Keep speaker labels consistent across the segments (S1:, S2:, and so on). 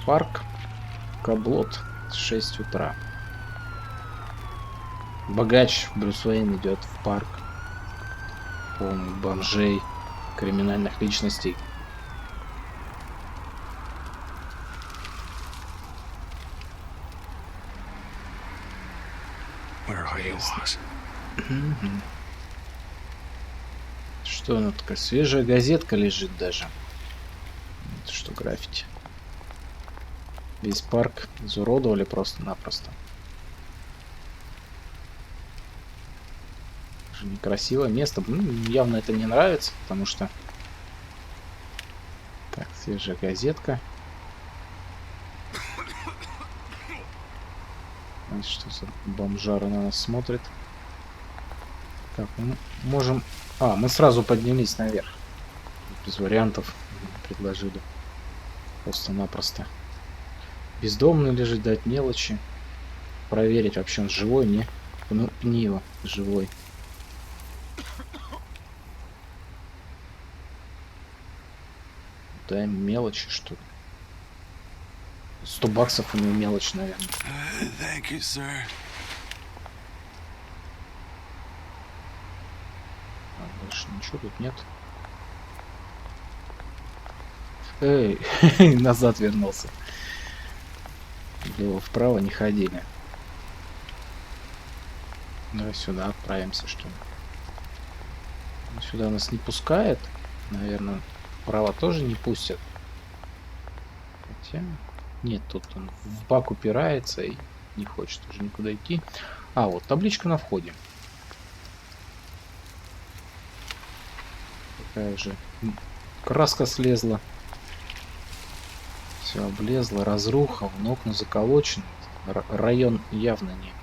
S1: Парк. Каблот. 6 утра. Богач Брюс Уэйн идет в парк. Полный бомжей, криминальных личностей. Что она такая? Свежая газетка лежит даже. Это что, граффити? Весь парк изуродовали просто-напросто. Некрасивое место. Явно это не нравится, потому что... Так, свежая газетка. Что за бомжара на нас смотрит? Так, мы можем... А, мы сразу поднялись наверх. Без вариантов предложили. Просто-напросто. Бездомный лежит, дать мелочи. Проверить, вообще он живой, не? Ну, пни его, живой. Дай мелочи, что ли? 100 баксов у него мелочь, наверное.
S2: Thank you, sir.
S1: А, больше ничего тут нет. Эй, назад вернулся. Влево вправо не ходили. Давай сюда отправимся, что ли. Сюда нас не пускает. Наверное, вправо тоже не пустят. Хотя... Нет, тут он в бак упирается и не хочет уже никуда идти. А, вот табличка на входе. Такая же краска слезла. Все облезло, разруха, в окна заколочены. Район явно не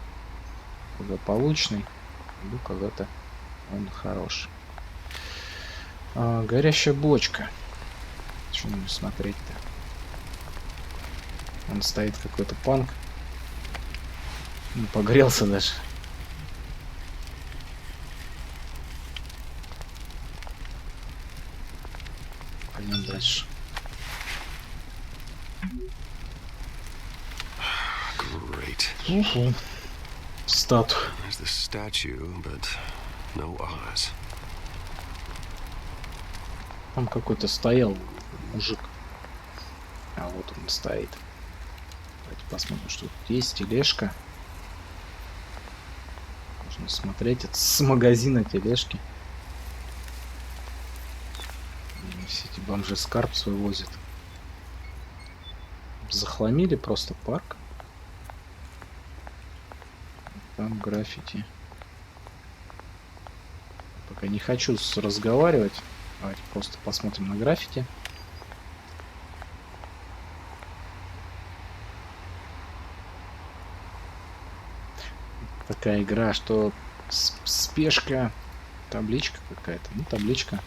S1: благополучный. Иду когда-то он хорош. Горящая бочка. Что нам смотреть-то? Он стоит какой-то панк. Погрелся даже. Пойдем дальше. Угу. Статуя. Там какой-то стоял мужик. А вот он стоит. Давайте посмотрим, что тут есть. Тележка. Можно смотреть. Это с магазина тележки. Все эти бомжи скарб свой возят. Захламили просто парк. Там граффити. Пока не хочу разговаривать. Давайте просто посмотрим на граффити. Такая игра, что спешка, табличка какая-то, ну табличка,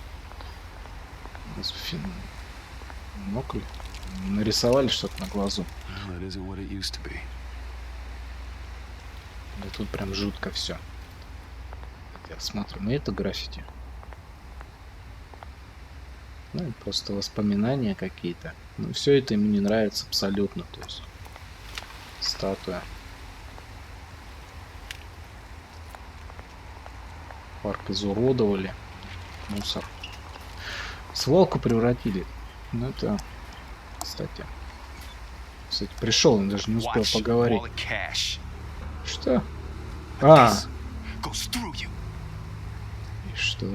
S1: мокль, нарисовали что-то на глазу. Да тут прям жутко все. Я смотрю, ну это граффити. Ну просто воспоминания какие-то. Ну все это ему не нравится абсолютно, то есть статуя. Парк изуродовали. Мусор. Свалку превратили. Ну это, кстати, пришел, он даже не успел поговорить. Что? А! И что?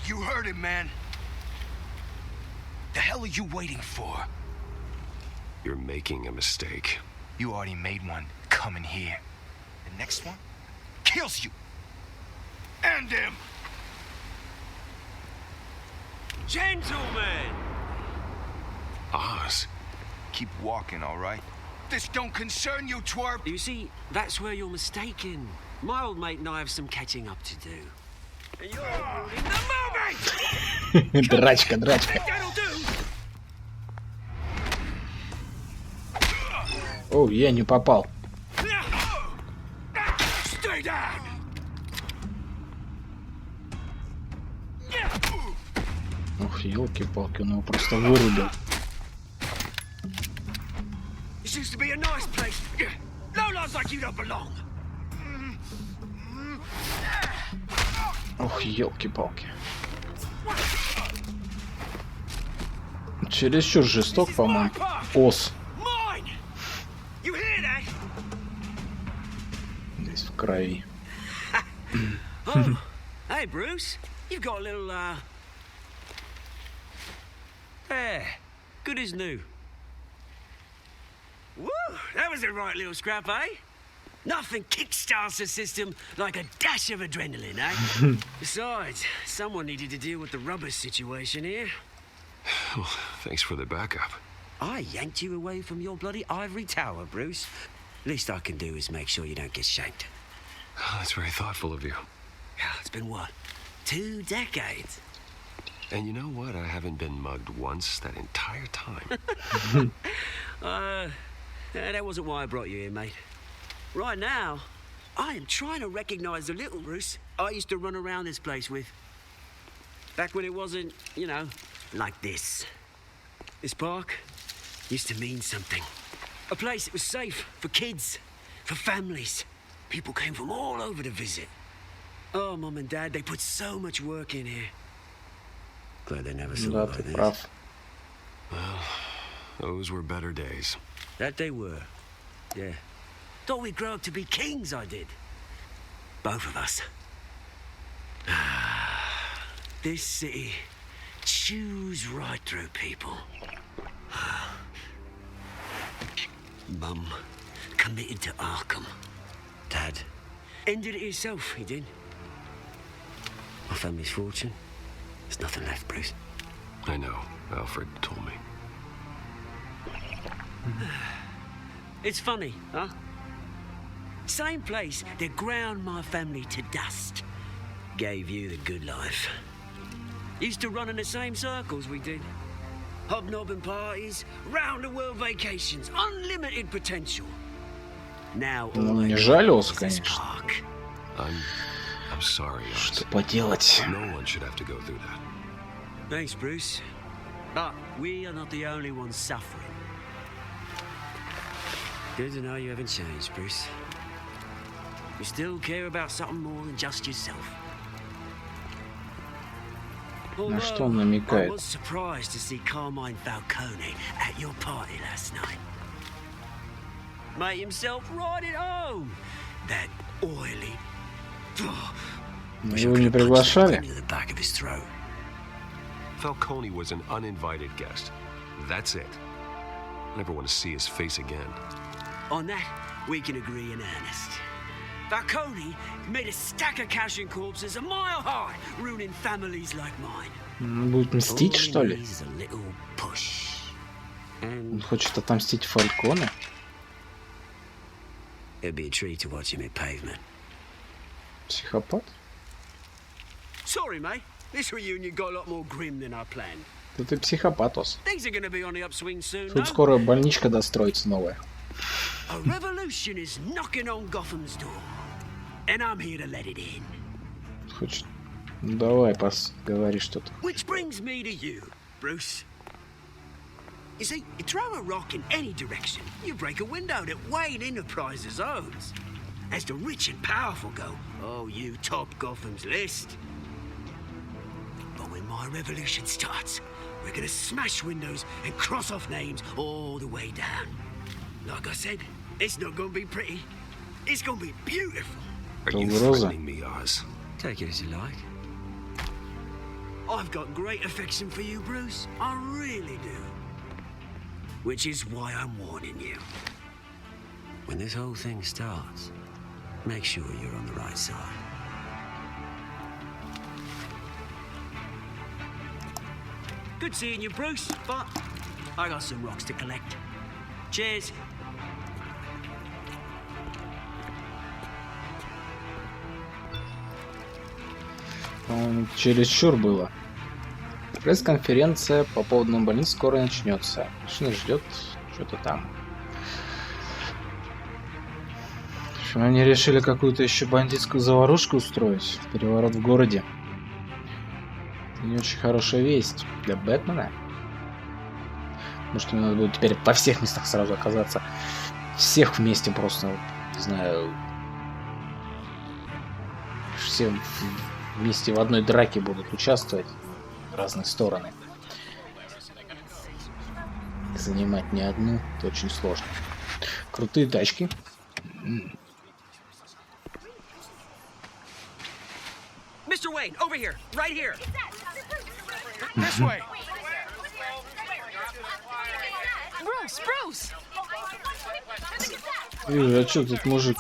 S2: You heard it, man. The hell are you waiting for? You're making a mistake. You already made one coming here. The next one kills you. And him. Gentlemen. Oz. Keep walking, all right? This don't concern you, twerp.
S3: You see, that's where you're mistaken. My old mate and I have some catching up to do. And you're in the movie!
S1: Драчка, драчка. О, я не попал. Ох, елки-палки, он его просто вырубил.
S3: This used to be a nice place. No one's like you don't belong.
S1: Ох, елки-палки. Чересчур жесток, по-моему. Ос. Здесь в крови.
S3: Oh, hey, Bruce. You've got a little, there. Good as new. Woo! That was a right little scrap, eh? Nothing kickstarts the system like a dash of adrenaline, eh? Besides, someone needed to deal with the rubber situation here.
S2: Well, thanks for the backup.
S3: I yanked you away from your bloody ivory tower, Bruce. Least I can do is make sure you don't get shanked.
S2: Oh, that's very thoughtful of you.
S3: It's been what? 2 decades?
S2: And you know what? I haven't been mugged once that entire time.
S3: That wasn't why I brought you here, mate. Right now, I am trying to recognize the little Bruce I used to run around this place with. Back when it wasn't, you know, like this. This park used to mean something. A place that was safe for kids, for families. People came from all over to visit. Oh, Mum and Dad, they put so much work in here. Glad they never saw
S1: Да,
S3: it like
S1: ты
S3: this.
S1: прав.
S2: Well, those were better days.
S3: That they were. Yeah. Thought we'd grow up to be kings, I did. Both of us. This city chews right through people. Mum committed to Arkham. Dad ended it himself, he did. My family's fortune. There's nothing left, Bruce.
S2: I know. Alfred told me.
S3: It's funny, huh? Same place that ground my family to dust. Gave you the good life. Used to run in the same circles we did. Hobnobbing parties, round-the-world vacations, unlimited potential. Now all
S1: Ну,
S3: I
S1: не
S3: know
S1: жаловался,
S3: is this
S1: конечно.
S3: park.
S2: I'm sorry,
S1: Что
S2: honestly.
S1: поделать?
S2: No one should have to go through that.
S3: Thanks, Bruce. But we are not the only ones suffering. Good to know you haven't changed, Bruce. You still care about something more than just yourself.
S1: На что он
S3: Although, I
S1: намекает?
S3: was surprised to see Carmine Falcone at your party last night. Made himself right at home. That oily.
S1: Его не приглашали?
S3: Into the back of his throat.
S2: Falcone was an uninvited guest. That's it. Never want to see his face again.
S3: On that, we can agree in earnest. Falcone made a stack of cash and corpses a mile high, ruining families like mine.
S1: Он будет мстить, что
S3: All he
S1: ли?
S3: needs is a little push.
S1: Он
S3: And
S1: хочет отомстить Фальконе?
S3: it'd be a treat to watch him hit pavement.
S1: Психопат?
S3: Sorry, mate. This reunion got a lot more grim than I planned.
S1: Да ты психопат, Ос.
S3: Things are going to be on the upswing soon,
S1: Тут
S3: no?
S1: скоро больничка достроится новая.
S3: A revolution is knocking on Gotham's door. And I'm here to let it in.
S1: Хочет... Ну, давай, говори что-то.
S3: Which brings me to you, Bruce. You see, you throw a rock in any direction, you break a window that Wayne Enterprises owns. As the rich and powerful go, oh, you top Gotham's list. But when my revolution starts, we're gonna smash windows and cross off names all the way down. Like I said, it's not gonna be pretty. It's gonna be beautiful.
S2: Are you
S1: Угроза.
S2: threatening me, Oz?
S3: Take it as you like. I've got great affection for you, Bruce. I really do. Which is why I'm warning you. When this whole thing starts, make sure you're on the right side. Good seeing you, Bruce, but I got some rocks to collect. Cheers.
S1: По-моему, чересчур было. Пресс-конференция по поводу новой больницы скоро начнется. Машина ждет что-то там. В общем, они решили какую-то еще бандитскую заварушку устроить. Переворот в городе. Это не очень хорошая весть для Бэтмена. Может, мне надо будет теперь во всех местах сразу оказаться. Всех вместе просто, не знаю... Все вместе в одной драке будут участвовать в разные стороны. Занимать не одну, это очень сложно. Крутые тачки.
S3: Mr. Wayne, over here, right here.
S2: This way.
S4: Bruce!
S1: А что тут мужик?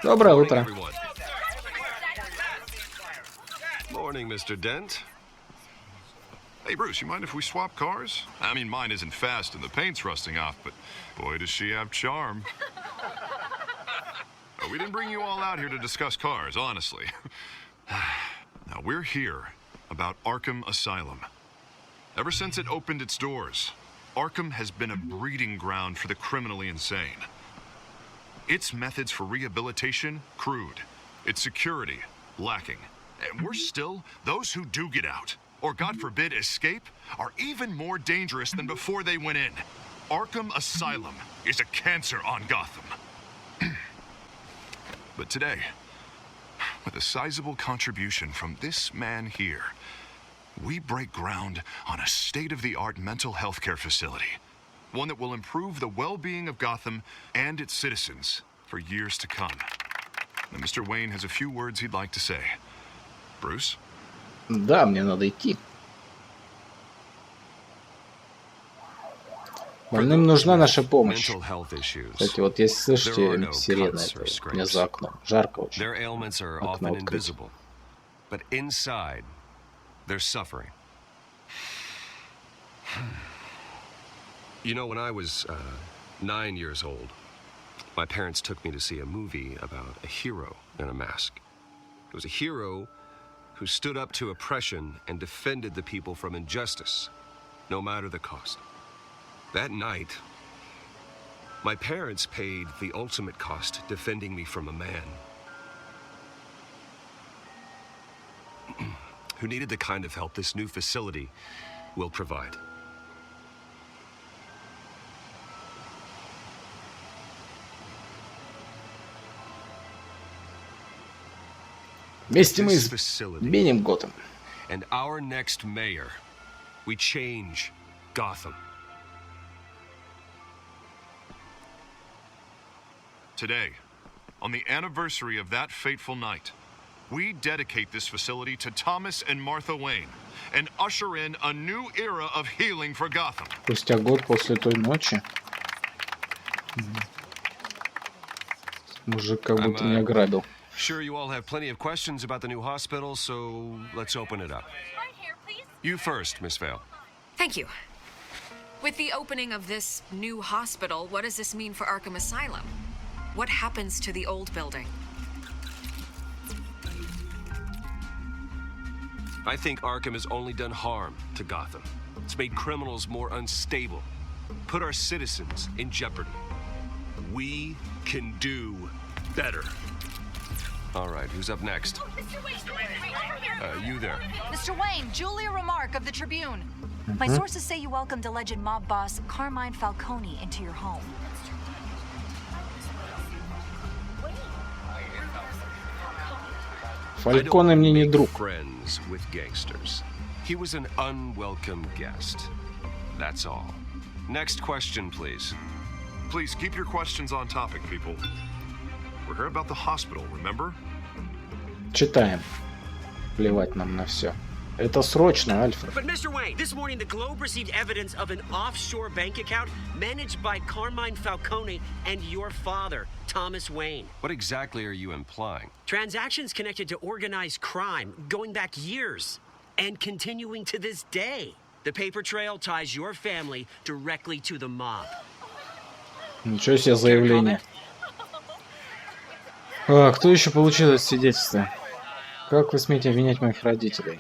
S1: Доброе утро.
S2: Morning, Mr. Dent. Hey, Bruce, you mind if we swap cars? I mean, mine isn't fast and the paint's rusting off, but boy, does she have charm. We didn't bring you all out here to discuss cars, honestly. Now, we're here about Arkham Asylum. Ever since it opened its doors, Arkham has been a breeding ground for the criminally insane. Its methods for rehabilitation, crude. Its security, lacking. And worse still, those who do get out, or God forbid escape, are even more dangerous than before they went in. Arkham Asylum is a cancer on Gotham. But today, with a sizable contribution from this man here, we break ground on a state-of-the-art mental health care facility. One that will improve the well-being of Gotham and its citizens for years to come. Now, Mr. Wayne has a few words he'd like to say. Bruce?
S1: Да, мне надо идти. Больным нужна наша помощь. Кстати, вот если слышите сирены, это мне за окном. Жарко очень.
S5: Their ailments are
S1: Окно
S5: often
S1: открыть.
S5: invisible, but inside, they're suffering. You know, when I was 9 years old, my parents took me to see a movie about a hero in a mask. It was a hero who stood up to oppression and defended the people from injustice, no matter the cost. That night, my parents paid the ultimate cost defending me from a man who needed the kind of help this new facility will provide.
S1: Вместе мы
S5: This facility
S1: изменим Готэм.
S5: and our next mayor, we change Gotham.
S2: Today, on the anniversary of that fateful night, we dedicate this facility to Thomas and Martha Wayne and usher in a new era of healing for Gotham.
S1: Спустя год после той ночи. Мужик как будто меня ограбил.
S5: Sure, you all have plenty of questions about the new hospital, so let's open it up.
S4: Right here, please.
S5: You first, Miss Vale.
S4: Thank you. With the opening of this new hospital, what does this mean for Arkham Asylum? What happens to the old building?
S5: I think Arkham has only done harm to Gotham. It's made criminals more unstable, put our citizens in jeopardy. We can do better. All right, who's up next? You there.
S6: Mr. Wayne, Julia Remark of the Tribune. My sources say you welcomed alleged mob boss Carmine Falcone into your home.
S1: Фальконе мне не друг.
S5: Friends with gangsters. He was an unwelcome guest. That's all. Next question, please.
S2: Please keep your questions on topic, people. We're here about the hospital, remember?
S1: Читаем. Плевать нам на все. Это срочно, Альфред.
S3: But Mr. Wayne, this morning the Globe received evidence of an offshore bank account managed by Carmine Falcone and your father, Thomas Wayne.
S5: What exactly are you implying?
S3: Transactions connected to organized crime going back years and continuing to this day. The paper trail ties your family directly to the mob.
S1: Ничего себе заявление. А, кто еще получил это свидетельство? Как вы смеете обвинять моих родителей?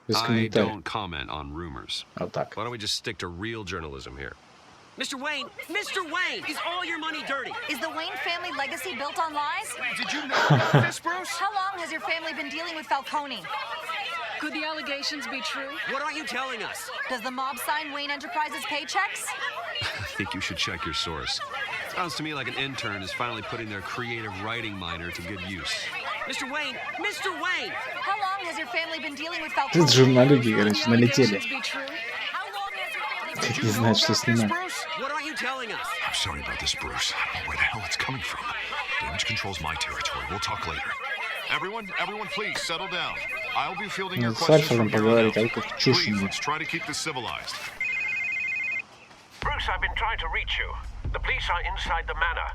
S1: Без
S5: I
S1: комментариев.
S5: don't comment on rumors.
S1: Вот так.
S5: Why don't we just stick to real journalism here?
S3: Mr. Wayne, is all your money dirty?
S6: Is the Wayne family legacy built on lies?
S2: Did you know about this, Bruce?
S6: How long has your family been dealing with Falcone?
S4: Could the allegations be true?
S3: What aren't you telling us?
S6: Does the mob sign Wayne Enterprises paychecks?
S5: I think you should check your source. Sounds to me like an intern is finally putting their creative writing minor to good use.
S3: Mr. Wayne! Mr. Wayne!
S6: How long has your family been dealing with Falcone?
S1: Тут журналюги, короче,
S4: The
S1: налетели.
S4: allegations be true?
S6: How long has your family been
S1: Как не знают, что снимать.
S3: What aren't you telling us?
S2: I'm sorry about this, Bruce. I don't know where the hell it's coming from. Damage control's my territory. We'll talk later. Everyone, please settle down. I'll be fielding your
S1: Надо с
S2: questions
S1: Альфредом
S2: from here on
S1: поговорить,
S2: out.
S1: а вы как чушь
S2: Please,
S1: мне.
S2: let's try to keep this civilized.
S7: Bruce, I've been trying to reach you. The police are inside the manor.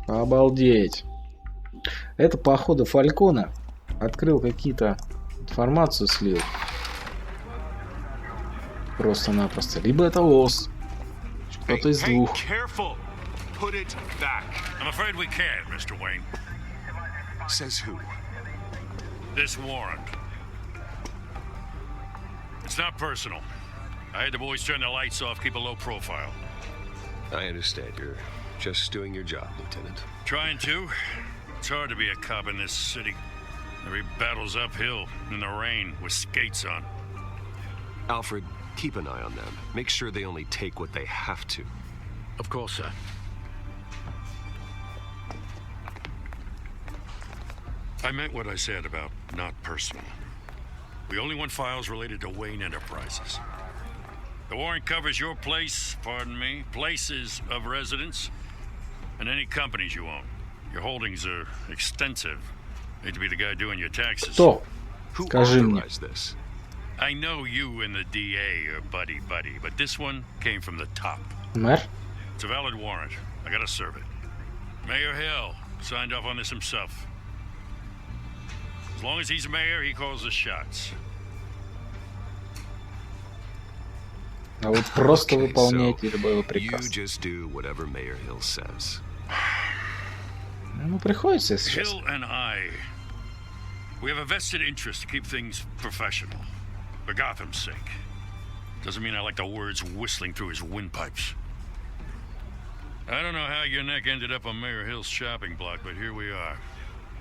S1: Обалдеть. Это, походу, Фалькона открыл какие-то информацию, слил. Просто-напросто. Либо это Ос. Кто-то из двух.
S2: Careful. Put it back.
S8: I'm afraid we can't, Mr. Wayne.
S2: Says who?
S8: This warrant. It's not personal. I had the boys turn the lights off, keep a low profile.
S5: I understand. You're just doing your job, Lieutenant.
S8: Trying to. It's hard to be a cop in this city. Every battle's uphill, in the rain, with skates on.
S5: Alfred, keep an eye on them. Make sure they only take what they have to.
S8: Of course, sir. I meant what I said about not personal. We only want files related to Wayne Enterprises. The warrant covers your place, pardon me, places of residence, and any companies you own. Your holdings are extensive. Hate to be the guy doing your taxes.
S1: Кто?
S5: Who
S1: Скажи мне.
S5: authorized this?
S8: I know you and the DA are buddy-buddy, but this one came from the top.
S1: Мэр?
S8: It's a valid warrant. I gotta serve it. Mayor Hill signed off on this himself. As long as he's mayor, he calls the shots.
S1: А вот просто
S5: Okay,
S1: выполняйте
S5: so
S1: любой
S5: you
S1: приказ.
S5: just do whatever Mayor Hill says.
S1: Ну, приходится, если честно.
S8: Hill and I, we have a vested interest to keep things professional. For Gotham's sake. Doesn't mean I like the words whistling through his windpipes. I don't know how your neck ended up on Mayor Hill's shopping block, but here we are.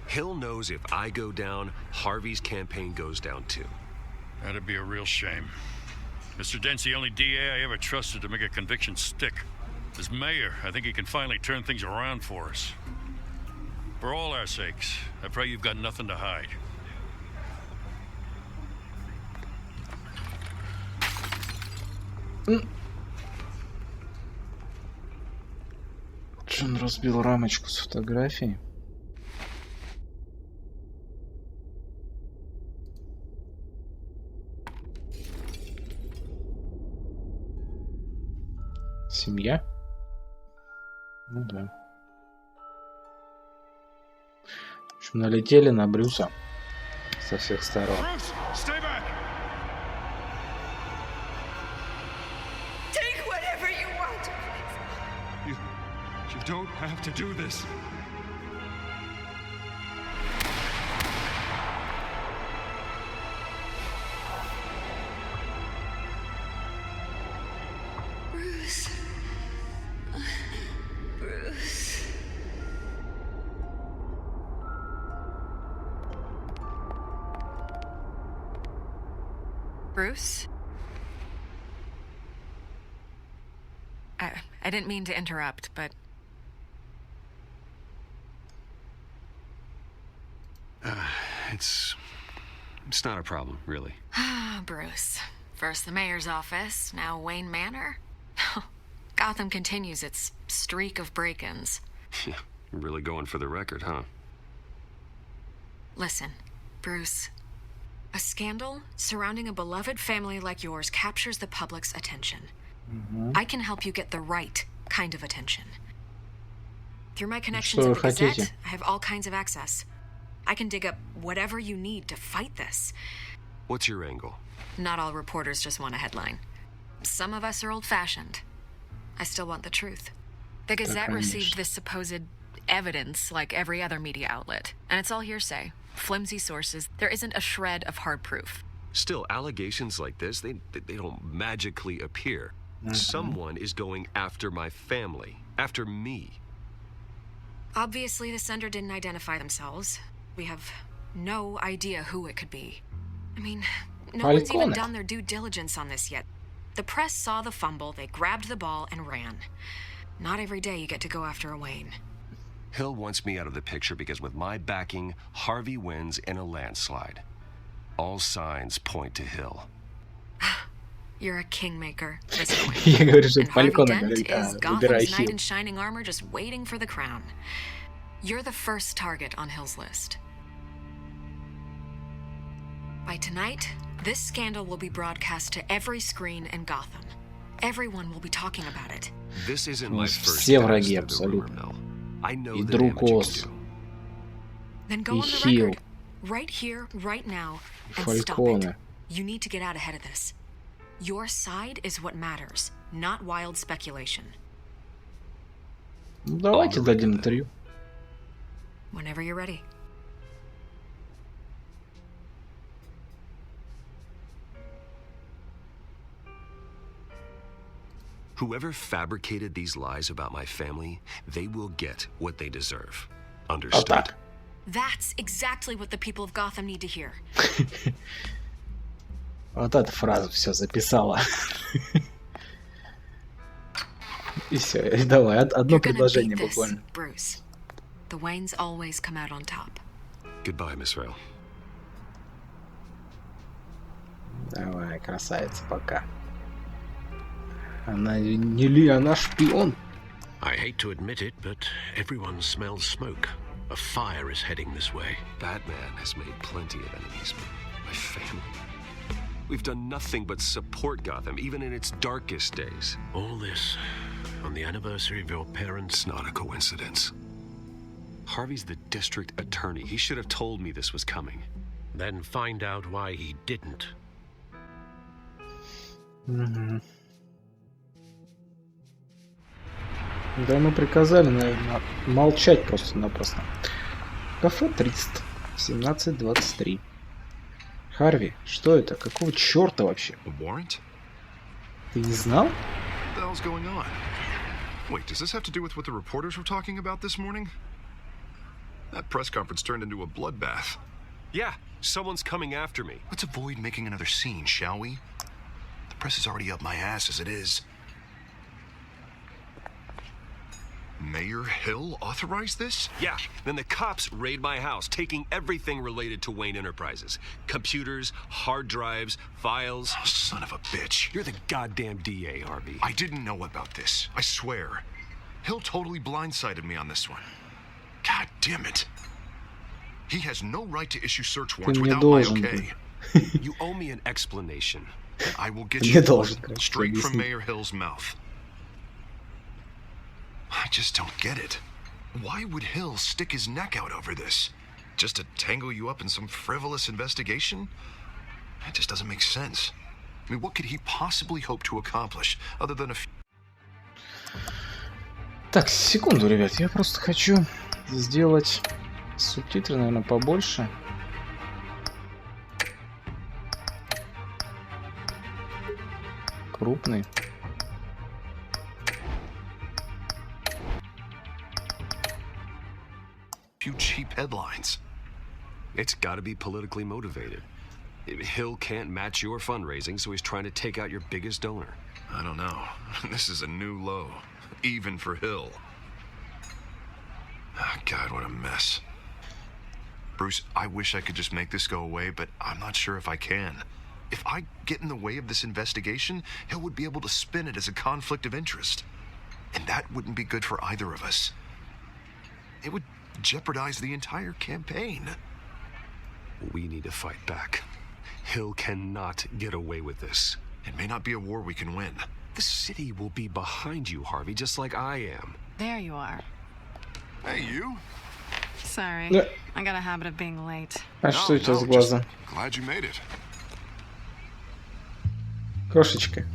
S5: Hill knows if I go down, Harvey's campaign goes down too.
S8: That'd be a real shame. Mr. Dent's the only DA I ever trusted to make a conviction stick. As mayor, I think he can finally turn things around for us. For all our sakes, I pray you've got nothing to hide.
S1: Джон разбил рамочку с фотографией. Семья? Ну да. В общем, налетели на Брюса со всех сторон.
S2: Bruce, stay back.
S4: Take whatever you want.
S2: You don't have to do this.
S4: Bruce. Bruce. Bruce? I didn't mean to interrupt, but
S5: It's not a problem, really.
S4: Bruce. First the mayor's office, now Wayne Manor. Gotham continues its streak of break-ins.
S5: You're really going for the record, huh?
S4: Listen, Bruce. A scandal surrounding a beloved family like yours captures the public's attention. I can help you get the right kind of attention. Through my connections
S1: Что
S4: in
S1: вы
S4: the Gazette,
S1: хотите?
S4: I have all kinds of access. I can dig up whatever you need to fight this.
S5: What's your angle?
S4: Not all reporters just want a headline. Some of us are old-fashioned. I still want the truth. The Gazette received
S1: конечно.
S4: this supposed evidence like every other media outlet, and it's all hearsay. Flimsy sources. There isn't a shred of hard proof.
S5: Still, allegations like this, they don't magically appear. Someone is going after my family, after me.
S4: Obviously, the sender didn't identify themselves. We have no idea who it could be. I mean, no one's even done their due diligence on this yet. The press saw the fumble, they grabbed the ball and ran. Not every day you get to go after a Wayne.
S5: Hill wants me out of the picture because with my backing, Harvey wins in a landslide. All signs point to Hill.
S4: You're a kingmaker. Listen,
S1: Я говорю, что
S4: and Harvey
S1: Фалькона
S4: Dent
S1: говорит,
S4: is
S1: выбирай
S4: Gotham's knight
S1: Хилл.
S4: in shining armor just waiting for the crown. You're the first target on Hill's list. By tonight, this scandal will be broadcast to every screen in Gotham. Everyone will be talking about it.
S5: This isn't my first
S1: Все враги
S5: taste of the rumor
S1: абсолютно.
S5: mill. I know
S1: И
S5: the damage it
S1: Друкос,
S5: can do.
S4: Then go
S1: и
S4: on the
S1: Хилл,
S4: record, right here, right now,
S1: и
S4: and stop it.
S1: Фальконе.
S4: You need to get out ahead of this. Your side is what matters, not wild speculation.
S1: Ну, давайте дадим интервью.
S4: Whenever you're ready.
S5: Whoever fabricated these lies about my family, they will get what they deserve. Understood?
S1: Вот так.
S4: That's exactly what the people of Gotham need to hear.
S1: Вот эту фразу все записала. И все, и давай, одно
S4: You're gonna
S1: предложение
S4: beat this,
S1: буквально.
S4: Bruce. The Waynes always come out on top.
S5: Goodbye, Miss Rail.
S1: Давай, красавица, пока. Она не ли, она шпион.
S7: I hate to admit it, but everyone smells smoke. A fire is heading this way.
S5: Batman has made plenty of enemies, but my family... We've done nothing but support Gotham, even in its darkest days.
S7: All this on the anniversary of your parents'
S5: It's not a coincidence. Harvey's the district attorney. He should have told me this was coming.
S7: Then find out why he didn't.
S1: Угу. Да, мы приказали, наверное, молчать просто-напросто. Кафе 300, 17:23. Харви, что это? Какого черта вообще?
S2: A warrant?
S1: Ты не знал?
S2: What the hell's going on? Wait, does this have to do with what the reporters were talking about this morning? That press conference turned into a bloodbath.
S5: Yeah, someone's coming after me.
S2: Let's avoid making another scene, shall we? The press is already up my ass as it is. Mayor Hill authorized this?
S5: Yeah, then the cops raid my house, taking everything related to Wayne Enterprises. Computers, hard drives, files.
S2: Oh, son of a bitch.
S5: You're the goddamn DA, Harvey.
S2: I didn't know about this. I swear. Hill totally blindsided me on this one. God damn it. He has no right to issue search warrants
S1: мне
S2: without my
S1: должен
S2: okay.
S5: You owe me an explanation.
S2: And I will get
S1: Мне
S2: you
S1: должен,
S2: one
S1: короче,
S2: straight from
S1: объяснить.
S2: Mayor Hill's mouth. I just don't get it. Why would Hill stick his neck out over this? Just to tangle you up in some frivolous investigation? That just doesn't make sense. I mean, what could he possibly hope to accomplish other than a few...
S1: Так, секунду, ребят, я просто хочу сделать субтитры, наверное, побольше. Крупный.
S2: few cheap headlines?
S5: It's gotta be politically motivated. Hill can't match your fundraising, so he's trying to take out your biggest donor.
S2: I don't know. This is a new low, even for Hill. Oh, God, what a mess. Bruce, I wish I could just make this go away, but I'm not sure if I can. If I get in the way of this investigation, Hill would be able to spin it as a conflict of interest. And that wouldn't be good for either of us. It would jeopardize the entire campaign.
S5: We need to fight back. Hill cannot get away with this.
S2: It may not be a war we can win.
S5: The city will be behind you, Harvey, just like I am.
S9: There you are.
S2: Hey, you.
S9: Sorry.
S1: Да.
S9: I got a habit of being late.
S1: А что у тебя с глазом?
S2: Glad you made it.
S1: Кошечка.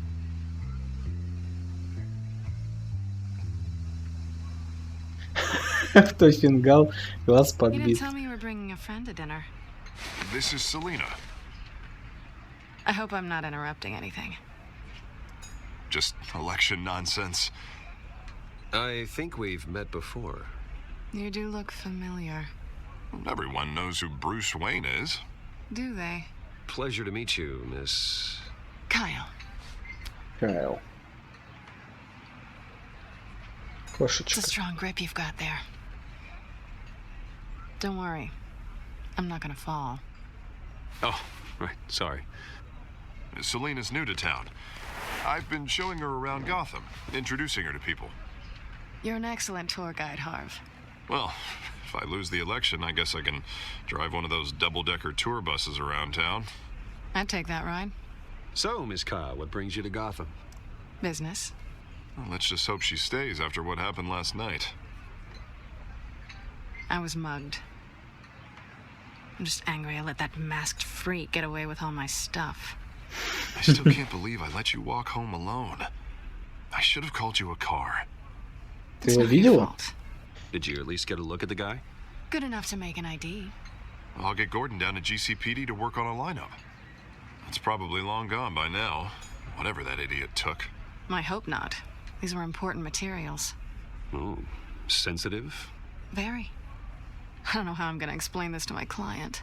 S1: В той фингал, глаз
S9: You didn't
S1: подбит.
S9: tell me you were bringing a friend to dinner.
S2: This is Selena.
S9: I hope I'm not interrupting anything.
S2: Just election nonsense.
S5: I think we've met before.
S9: You do look familiar.
S2: Everyone knows who Bruce Wayne is.
S9: Do they?
S5: Pleasure to meet you, Miss...
S9: Kyle.
S1: Кайл.
S9: It's
S1: Кошечка.
S9: a strong grip you've got there. Don't worry. I'm not gonna fall.
S5: Oh, right, sorry.
S2: Selena's new to town. I've been showing her around Gotham, introducing her to people.
S9: You're an excellent tour guide, Harv.
S2: Well, if I lose the election, I guess I can drive one of those double-decker tour buses around town.
S9: I'd take that ride.
S5: So, Miss Kyle, what brings you to Gotham?
S9: Business.
S2: Well, let's just hope she stays after what happened last night.
S9: I was mugged. I'm just angry I let that masked freak get away with all my stuff.
S2: I still can't believe I let you walk home alone. I should have called you a car.
S1: Ты
S9: It's
S1: его
S9: not your
S1: видела?
S9: fault.
S5: Did you at least get a look at the guy?
S9: Good enough to make an ID.
S2: I'll get Gordon down to GCPD to work on a lineup. It's probably long gone by now, whatever that idiot took.
S9: I hope not. These were important materials.
S5: Ooh, sensitive?
S9: Very. I don't know how I'm gonna explain this to my client.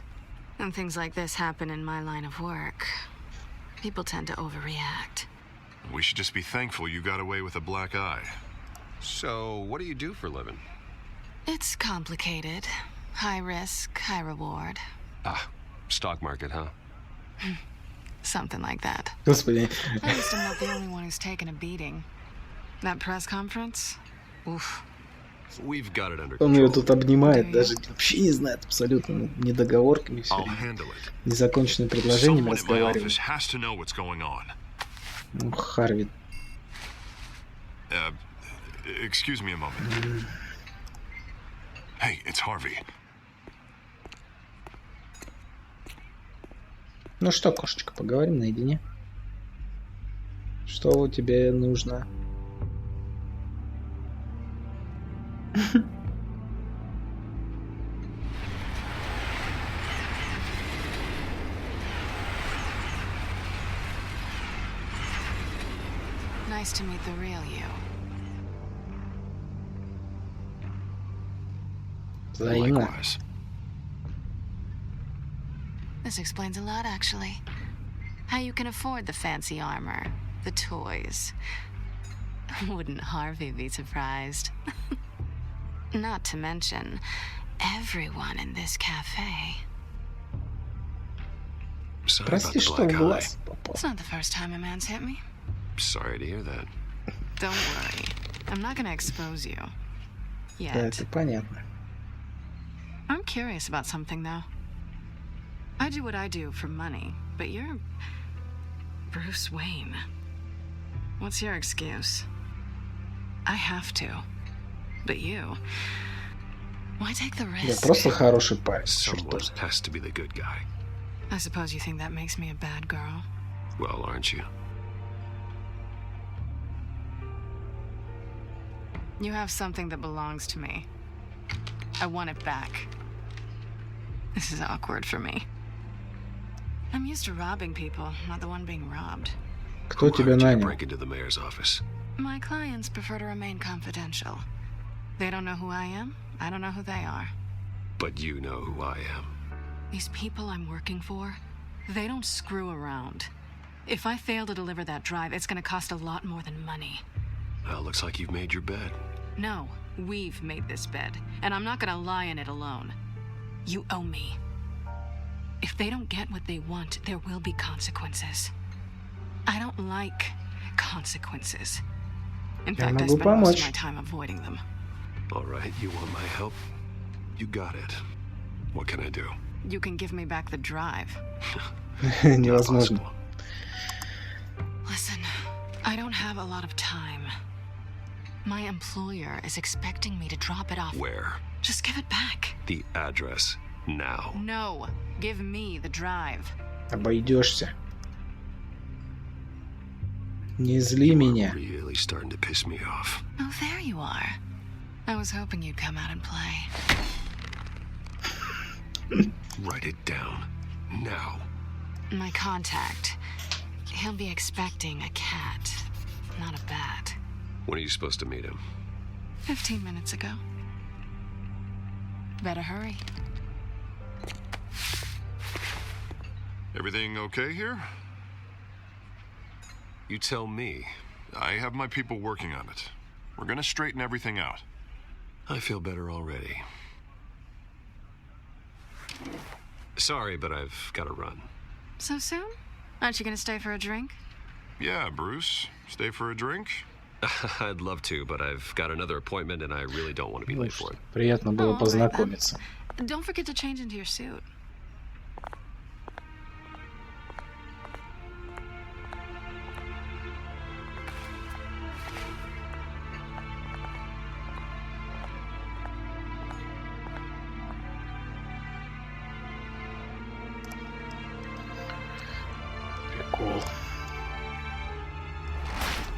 S9: When things like this happen in my line of work, people tend to overreact.
S2: We should just be thankful you got away with a black eye.
S5: So, what do you do for a living?
S9: It's complicated. High risk, high reward.
S5: Ah, stock market, huh?
S9: Something like that.
S1: Господи.
S9: At least I'm not the only one who's taken a beating. That press conference? Oof.
S5: We've got it under
S1: Он ее
S5: control.
S1: тут обнимает, даже вообще не знает абсолютно, недоговорками все
S2: I'll
S1: время.
S2: handle it.
S1: Незаконченным предложением
S2: Someone at my
S1: разговаривает.
S2: office has to know what's going on.
S1: Ну, Харви.
S2: Excuse me a moment. Hey, it's Harvey.
S1: Ну что, кошечка, поговорим наедине. Что тебе нужно?
S9: Nice to meet the real you.
S1: Взаимно.
S2: Likewise.
S9: This explains a lot, actually. How you can afford the fancy armor, the toys. Wouldn't Harvey be surprised? Not to mention, everyone in this cafe.
S5: Sorry about
S1: Прости,
S5: the
S1: что
S5: black
S1: в
S5: eye.
S1: глаз попал.
S9: It's not the first time a man's hit me.
S5: Sorry to hear that.
S9: Don't worry. I'm not gonna expose you. Yet.
S1: Да, это понятно.
S9: I'm curious about something, though. I do what I do for money, but you're Bruce Wayne. What's your excuse? I have to. But you... Why take the
S1: Я
S9: risk?
S1: просто хороший парень.
S5: Someone
S1: Чертовски.
S5: has to be the good guy.
S9: I suppose you think that makes me a bad girl.
S5: Well, aren't you?
S9: You have something that belongs to me. I want it back. This is awkward for me. I'm used to robbing people, not the one being robbed.
S1: Кто
S5: Who
S1: тебя
S5: hired you to
S1: нанял?
S5: break into the mayor's office?
S9: My clients prefer to remain confidential. They don't know who I am. I don't know who they are.
S5: But you know who I am.
S9: These people I'm working for, they don't screw around. If I fail to deliver that drive, it's gonna cost a lot more than money.
S5: Well, looks like you've made your bed.
S9: No, we've made this bed, and I'm not gonna lie in it alone. You owe me. If they don't get what they want, there will be consequences. I don't like consequences. In
S1: Я
S9: fact, I
S1: могу
S9: spend most of
S1: помочь.
S9: my time avoiding them.
S5: All right, you want my help? You got it. What can I do?
S9: You can give me back the drive.
S5: Not
S1: Невозможно.
S5: possible.
S9: Listen, I don't have a lot of time. My employer is expecting me to drop it off.
S5: Where?
S9: Just give it back.
S5: The address. Now.
S9: No, give me the drive.
S1: Обойдешься. Не зли
S5: You're
S1: меня.
S5: really starting to piss me off.
S9: Oh, there you are. I was hoping you'd come out and play.
S5: Write it down. Now.
S9: My contact. He'll be expecting a cat, not a bat.
S5: When are you supposed to meet him?
S9: 15 minutes ago. Better hurry.
S2: Everything okay here?
S5: You tell me.
S2: I have my people working on it. We're gonna straighten everything out.
S5: I feel better already. Sorry, but I've got to run.
S9: So soon? Aren't you gonna stay for a drink?
S2: Yeah, Bruce. Stay for a drink?
S5: I'd love to, but I've got another appointment and I really don't want to be late for it.
S1: Приятно было познакомиться.
S9: Don't forget to change into your suit.
S1: Прикол.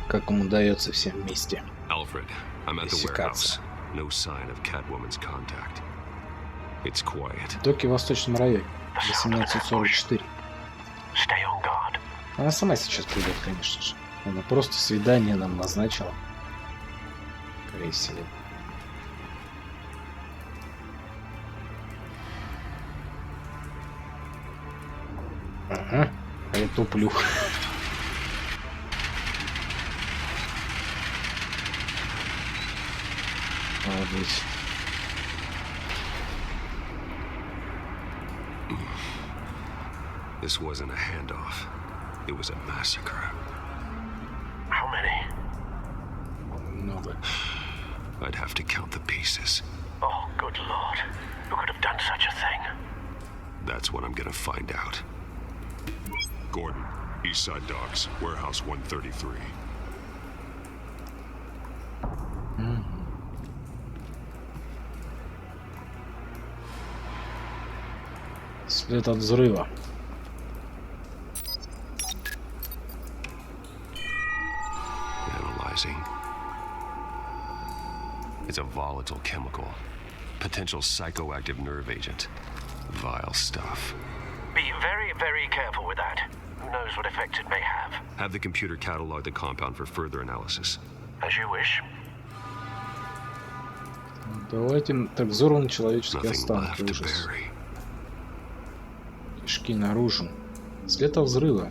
S1: Как ему удается всем вместе.
S5: Alfred, I'm at the warehouse. No sign of Catwoman's contact. It's quiet.
S1: Доки в Восточном районе. 18:44. Она сама сейчас придет, конечно же. Она просто свидание нам назначила. Скорее всего. Ага. А я туплю. Молодец.
S5: This wasn't a handoff. It was a massacre.
S7: How many?
S1: Много.
S5: I'd have to count the pieces.
S7: Oh, good lord. Who could have done such a thing?
S5: That's what I'm gonna find out.
S2: Gordon, Eastside Docks, Warehouse 133.
S1: След от взрыва.
S5: Analyzing. It's a volatile chemical. Potential psychoactive nerve agent. Vile stuff.
S7: Be very, very careful with that. Who knows what effects it may have.
S5: Have the computer catalog the compound for further analysis.
S7: As you wish.
S1: Давайте. Так, взорваны человеческие
S5: Nothing
S1: останки.
S5: left to
S1: Ужас.
S5: bury.
S1: Кишки наружу. След от взрыва.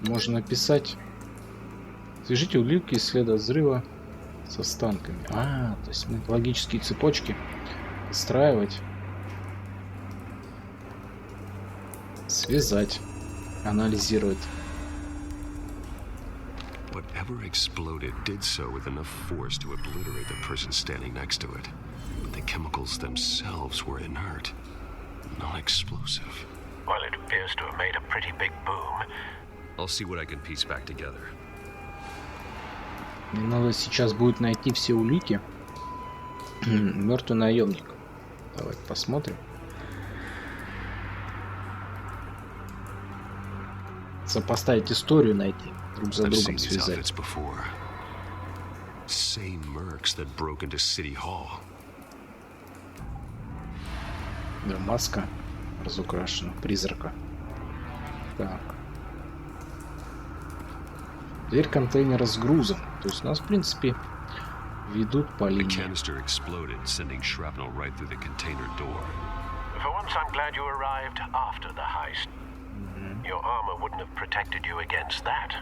S1: Можно написать. Свяжите улики из следа взрыва с останками. А, то есть мы логические цепочки выстраивать. Связать. Анализировать.
S5: Whatever exploded did so with enough force to obliterate the person standing next to it. But the chemicals themselves were inert, non-explosive.
S7: Well, it appears to have made a pretty big boom.
S5: I'll see what I can piece back together.
S1: Мне надо сейчас будет найти все улики. Мертвый наемник. Давайте посмотрим. Сопоставить историю найти. Друг за другом связать.
S5: Same mercs that broke into City Hall.
S1: Да, маска разукрашена. Призрака. Так. Дверь контейнера с грузом. То есть нас, в принципе, ведут по
S5: The
S1: линии.
S5: canister exploded, sending shrapnel right through the container door.
S7: For once, I'm glad you arrived after the heist. Your armor wouldn't have protected you against that.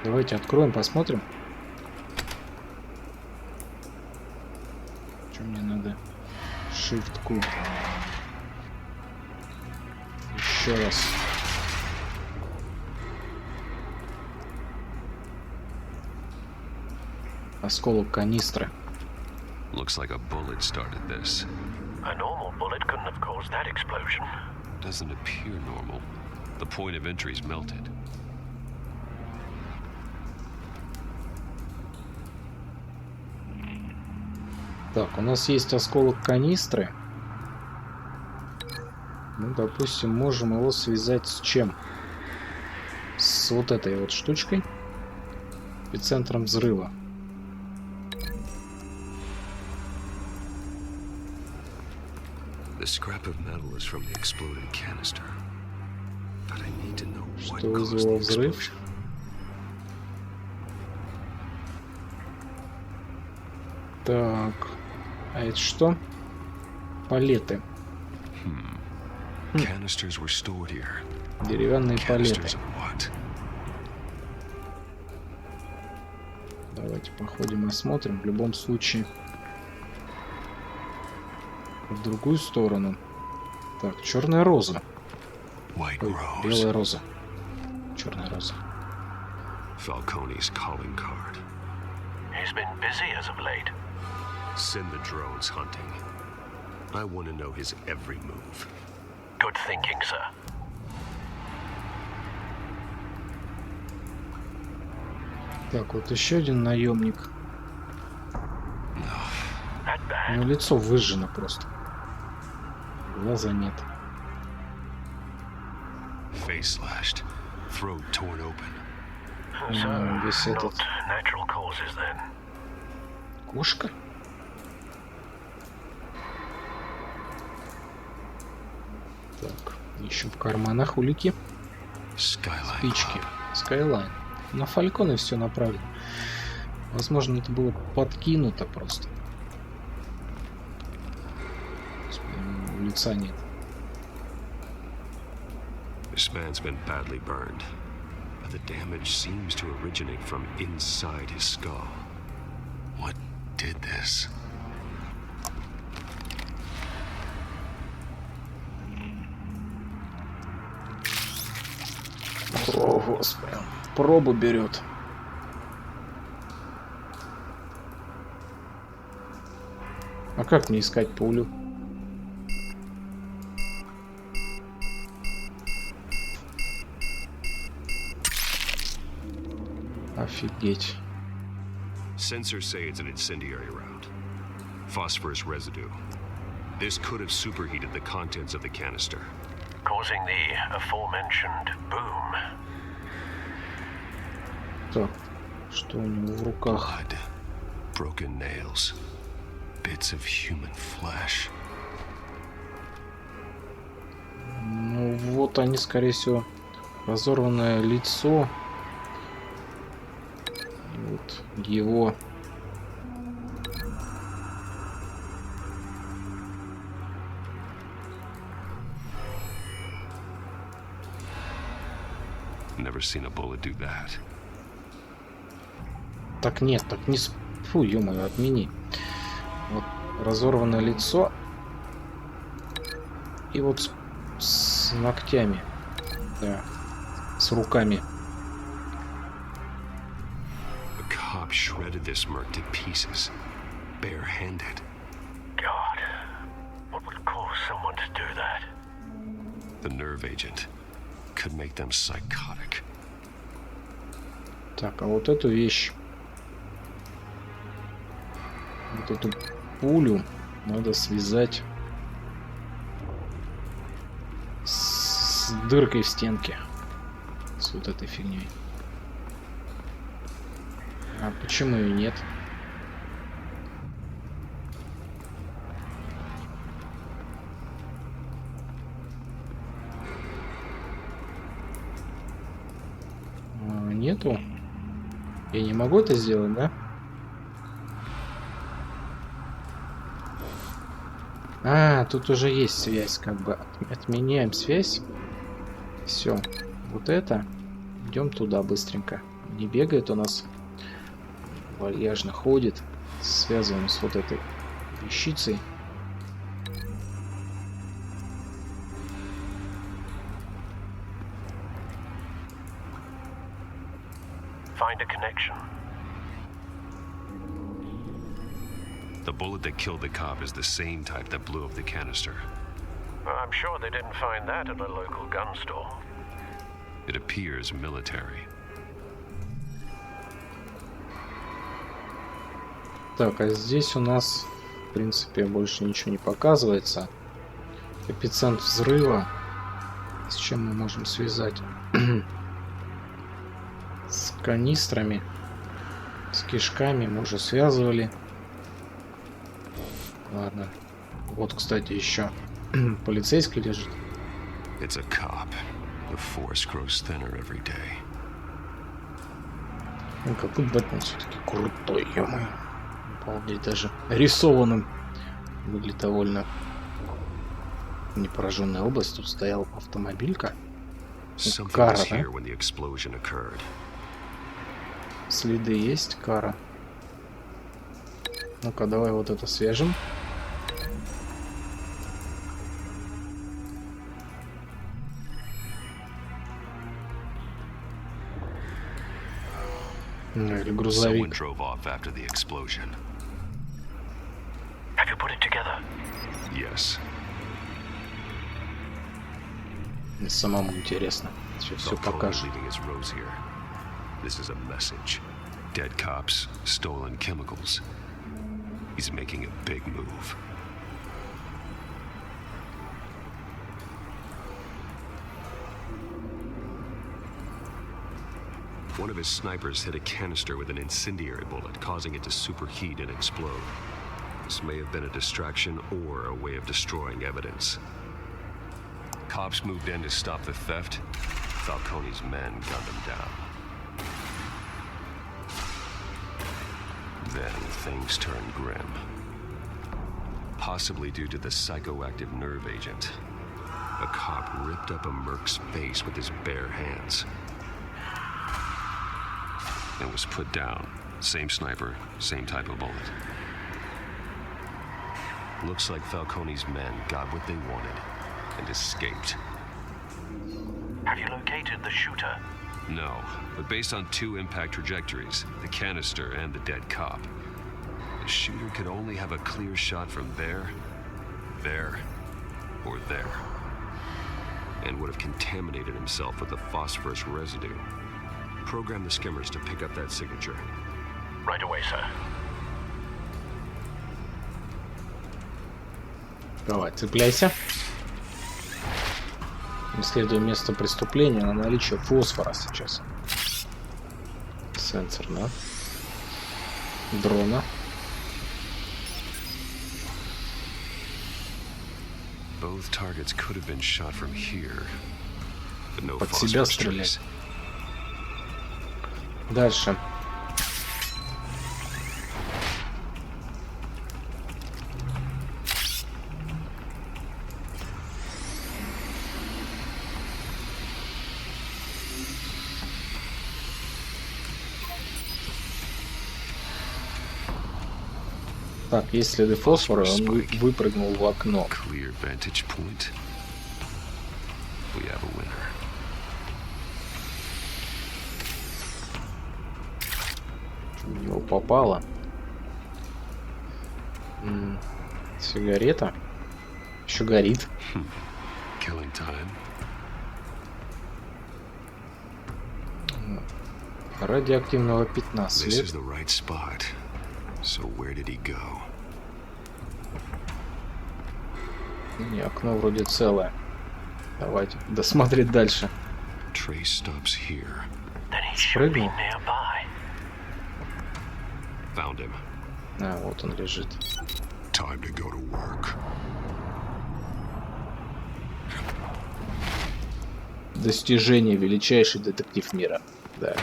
S1: Давайте откроем, посмотрим. Что мне надо? Shift-Q. Еще раз. Осколок канистры.
S5: Looks like a bullet started this.
S7: A normal bullet couldn't have caused that explosion.
S5: Doesn't appear normal. The point of entry's melted.
S1: Так, у нас есть осколок канистры. Ну, допустим, можем его связать с чем? С вот этой вот штучкой. Эпицентром взрыва.
S5: The scrap of metal is from the exploded canister. But I need to know what
S1: Что
S5: caused
S1: вызвало
S5: the
S1: взрыв?
S5: explosion.
S1: Так. А это что? Палеты.
S5: Canisters were stored here.
S1: Деревянные палеты.
S5: Canisters of what?
S1: Давайте походим, осмотрим. В любом случае, в другую сторону. Так, черная роза.
S5: White
S1: Ой,
S5: rose.
S1: белая роза. Черная роза.
S5: Falcone's calling card.
S7: He's been busy as of late.
S5: Send the drones hunting. I want to know his every move.
S7: Good thinking, sir.
S1: Так, вот еще один наемник.
S7: That bad.
S1: Ну, лицо выжжено просто. Глаза нет.
S5: Face slashed. Throat torn open.
S7: So,
S1: весь
S7: not
S1: этот.
S7: natural causes then.
S1: Кошка? Так, ищем в карманах улики.
S5: Skyline.
S1: Спички. Skyline. На Фальконе все направлено. Возможно, это было подкинуто просто. Лица нет.
S5: This man's been badly burned, but the damage seems to originate from inside his skull. What did this?
S1: О, господи. Пробу берет. А как мне искать пулю? Офигеть.
S5: Sensors say it's an incendiary round. Phosphorus residue. This could have superheated the contents of the canister.
S7: Causing the aforementioned boom.
S1: Так, что у него в руках?
S5: Blood. Broken nails. Bits of human flesh.
S1: Ну вот они, скорее всего, разорванное лицо. И вот его.
S5: Never seen a bullet do that.
S1: Так нет, так не... Фу, ё-моё, отмени. Вот разорванное лицо. И вот с ногтями. Да. С руками.
S5: The cop shredded this merc to pieces. Barehanded.
S7: God, what would cause someone to do that?
S5: The nerve agent could make them psychotic.
S1: Так, а вот эту вещь. Вот эту пулю надо связать с дыркой в стенке. С вот этой фигней. А почему ее нет? Нету. Я не могу это сделать, да? А, тут уже есть связь, как бы. Отменяем связь. Все. Вот это. Идем туда быстренько. Не бегает у нас. Вальяжно ходит. Связываем с вот этой вещицей.
S7: Find a connection.
S5: The bullet that killed the cop is the same type that blew up the canister.
S7: I'm sure they didn't find that at a local gun store.
S5: It appears military.
S1: Так, а здесь у нас, в принципе, больше ничего не показывается. Эпицентр взрыва. С чем мы можем связать? С канистрами. С кишками мы уже связывали. Ладно. Вот, кстати, еще полицейский лежит.
S5: It's a cop. The force grows thinner every day.
S1: Ну, какой Бэтмен все-таки крутой, ё-моё. Обалдеть, даже рисованным выглядит довольно Непораженная область. Тут стоял автомобилька.
S5: Something
S1: Кара,
S5: was
S1: да?
S5: here when the explosion occurred.
S1: Следы есть, кара. Ну-ка, давай вот это свяжем. Ну, или
S2: Someone
S1: грузовик.
S2: drove off after the explosion.
S7: Have you put it together?
S5: Yes.
S1: Мне самому интересно. Сейчас все
S5: Falcone
S1: покажет.
S5: leaving his rose here. This is a message. Dead cops, stolen chemicals. He's making a big move. One of his snipers hit a canister with an incendiary bullet, causing it to superheat and explode. This may have been a distraction or a way of destroying evidence. Cops moved in to stop the theft. Falcone's men gunned him down. Then things turned grim. Possibly due to the psychoactive nerve agent. A cop ripped up a merc's face with his bare hands. And was put down. Same sniper, same type of bullet. Looks like Falcone's men got what they wanted and escaped.
S7: Have you located the shooter?
S5: No, but based on two impact trajectories, the canister and the dead cop, the shooter could only have a clear shot from there, or there, and would have contaminated himself with the phosphorus residue. Program the skimmers to pick up that signature.
S7: Right away, sir.
S1: Давай, цепляйся. Исследуем место преступления на наличие фосфора сейчас. Сенсор, да? Дрона.
S5: Both targets could have been shot from here, but no
S1: Под себя
S5: phosphorus
S1: стрелять.
S5: trace.
S1: Дальше. Так, есть следы фосфора, он выпрыгнул в окно.
S5: Clear vantage point. We have a winner.
S1: В него попало. Сигарета. Еще горит.
S5: Killing time.
S1: Радиоактивного пятна.
S5: This
S1: След.
S5: is the right spot. So where did he go?
S1: Не, окно вроде целое. Давайте досмотреть дальше.
S5: Trace stops here.
S7: Then he should be
S1: Спрыгнул.
S7: nearby.
S5: Found him.
S1: А, вот он лежит.
S2: Time to go to work.
S1: Достижение, величайший детектив мира. Да.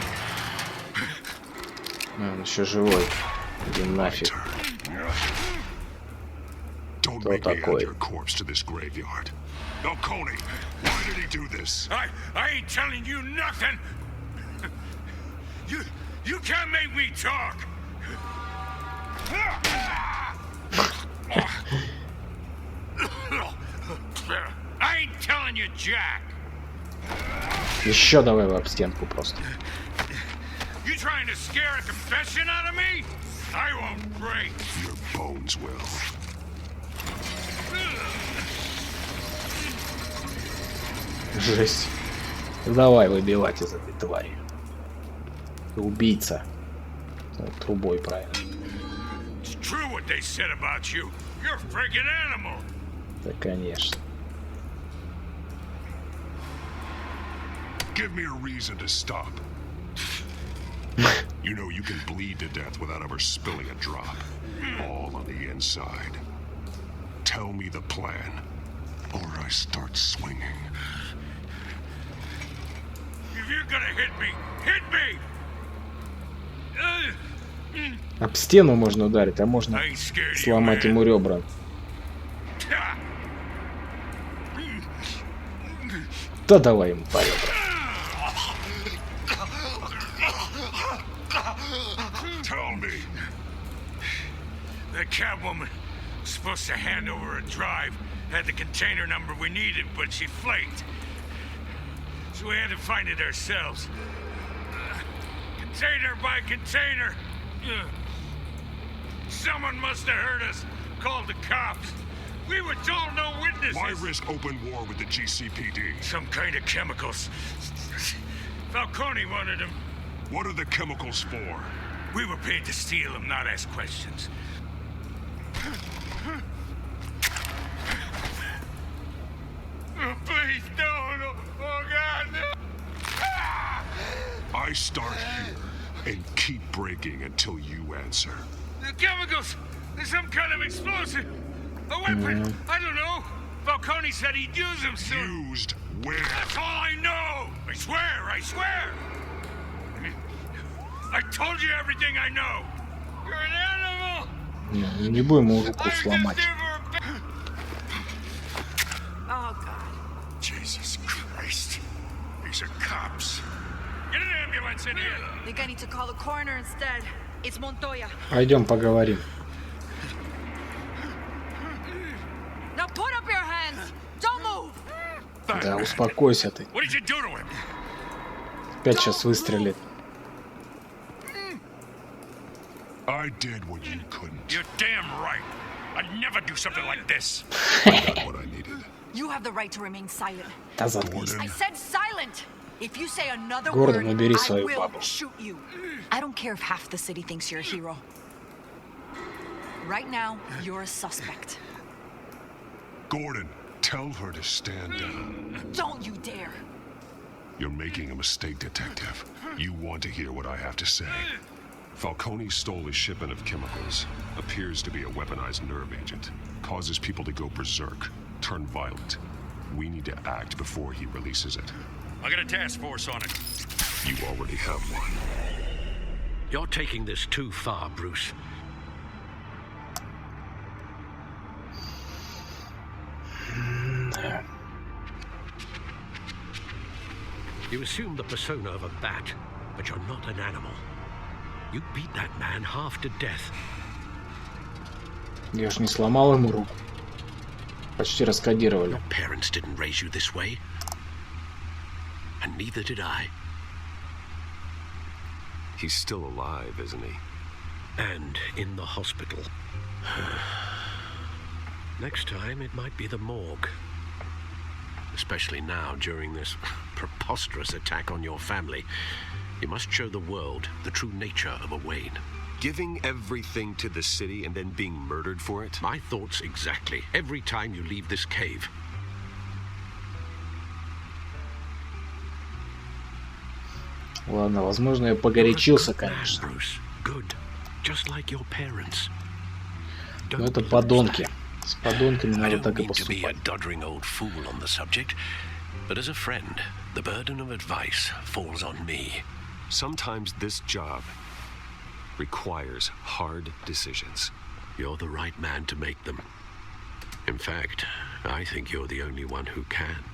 S1: Он еще живой. Иди нафиг.
S2: Don't
S1: Кто
S2: make me add
S1: такой?
S2: your corpse to this graveyard. Falcone, why did he do this?
S8: I ain't telling you nothing. You can't make me talk. I ain't telling you, Jack.
S1: Еще давай об стенку просто.
S8: You trying to scare a confession out of me? I won't break.
S2: Your bones will.
S1: Жесть. Давай выбивать из этой твари. Ты убийца. Вот, трубой, правильно.
S8: It's true what they said about you. You're a freaking animal.
S1: Да, конечно.
S2: Give me a reason to stop. You know you can bleed to death without ever spilling a drop. All on the inside. Tell me the plan, or I start swinging.
S8: If you're gonna hit me, hit me.
S1: Об стену можно ударить, а можно
S8: I ain't scared of you,
S1: сломать
S8: man.
S1: ему ребра. Да давай ему по ребрам.
S10: Tell me. The Catwoman was supposed to hand over a drive, had the container number we needed, but she flaked. So we had to find it ourselves. Container by container. Someone must have heard us, called the cops. We were told no witnesses.
S2: Why risk open war with the GCPD?
S10: Some kind of chemicals. Falcone wanted them.
S2: What are the chemicals for?
S10: We were paid to steal them, not ask questions. Oh, please, no. Oh, God, no.
S2: I start here and keep breaking until you answer.
S10: The chemicals! There's some kind of explosive! A weapon! I don't know! Falcone said he'd use them soon!
S2: Used where?
S10: That's all I know! I swear! I told you everything I know! You're an animal!
S1: Не будем ему руку сломать.
S10: Oh, God. Jesus Christ. These are cops. Get an ambulance in here!
S6: I think I need to call the coroner instead. It's Montoya.
S1: Пойдем поговорим.
S6: Now put up your hands! Don't move!
S1: Да, успокойся ты.
S10: What did you do to him?
S1: Опять сейчас выстрелит.
S2: I did what you couldn't.
S10: You're damn right. I'd never do something like this.
S2: I got what I needed.
S6: You have the right to remain silent.
S1: Да заткнись.
S6: I said silent! If you say another
S1: Гордон,
S6: word,
S1: убери
S6: I
S1: свою
S6: will
S1: бабу.
S6: shoot you. I don't care if half the city thinks you're a hero. Right now, you're a suspect.
S2: Gordon, tell her to stand down.
S6: Don't you dare!
S2: You're making a mistake, Detective. You want to hear what I have to say. Falcone stole a shipment of chemicals. Appears to be a weaponized nerve agent. Causes people to go berserk, turn violent. We need to act before he releases it.
S8: I got a task force on it.
S2: You already have one.
S11: You're taking this too far, Bruce. You assume the persona of a bat, but you're not an animal. You beat that man half to death.
S1: Я ж не сломал ему руку. Почти раскодировали.
S11: Your parents didn't raise you this way. And neither did I.
S5: He's still alive, isn't he?
S11: And in the hospital. Next time, it might be the morgue. Especially now, during this preposterous attack on your family. You must show the world the true nature of a Wayne.
S5: Giving everything to the city and then being murdered for it?
S11: My thoughts exactly. Every time you leave this cave.
S1: Ладно, возможно, я погорячился, конечно. Но это подонки. С подонками надо так и поступать.
S11: But as a friend, the burden of advice falls on me.
S5: Sometimes this job requires hard decisions.
S11: You're the right man to make them. In fact, I think you're the only one who can.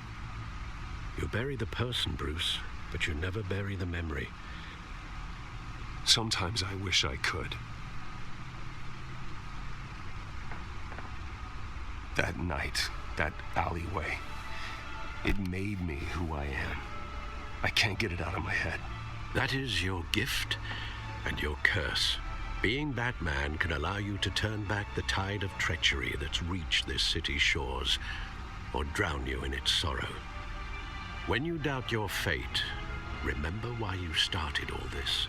S11: You bury the person, Bruce, but you never bury the memory.
S5: Sometimes I wish I could. That night, that alleyway, it made me who I am. I can't get it out of my head.
S11: That is your gift and your curse. Being Batman can allow you to turn back the tide of treachery that's reached this city's shores, or drown you in its sorrow. When you doubt your fate, remember why you started all this.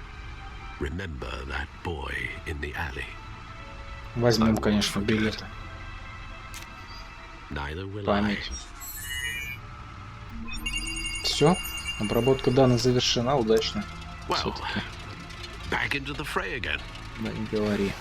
S11: Remember that boy in the alley.
S1: Возьмем, конечно, билеты. Память. Все, обработка данных завершена удачно. Все-таки.
S11: Back into the fray again.
S1: Да не говори.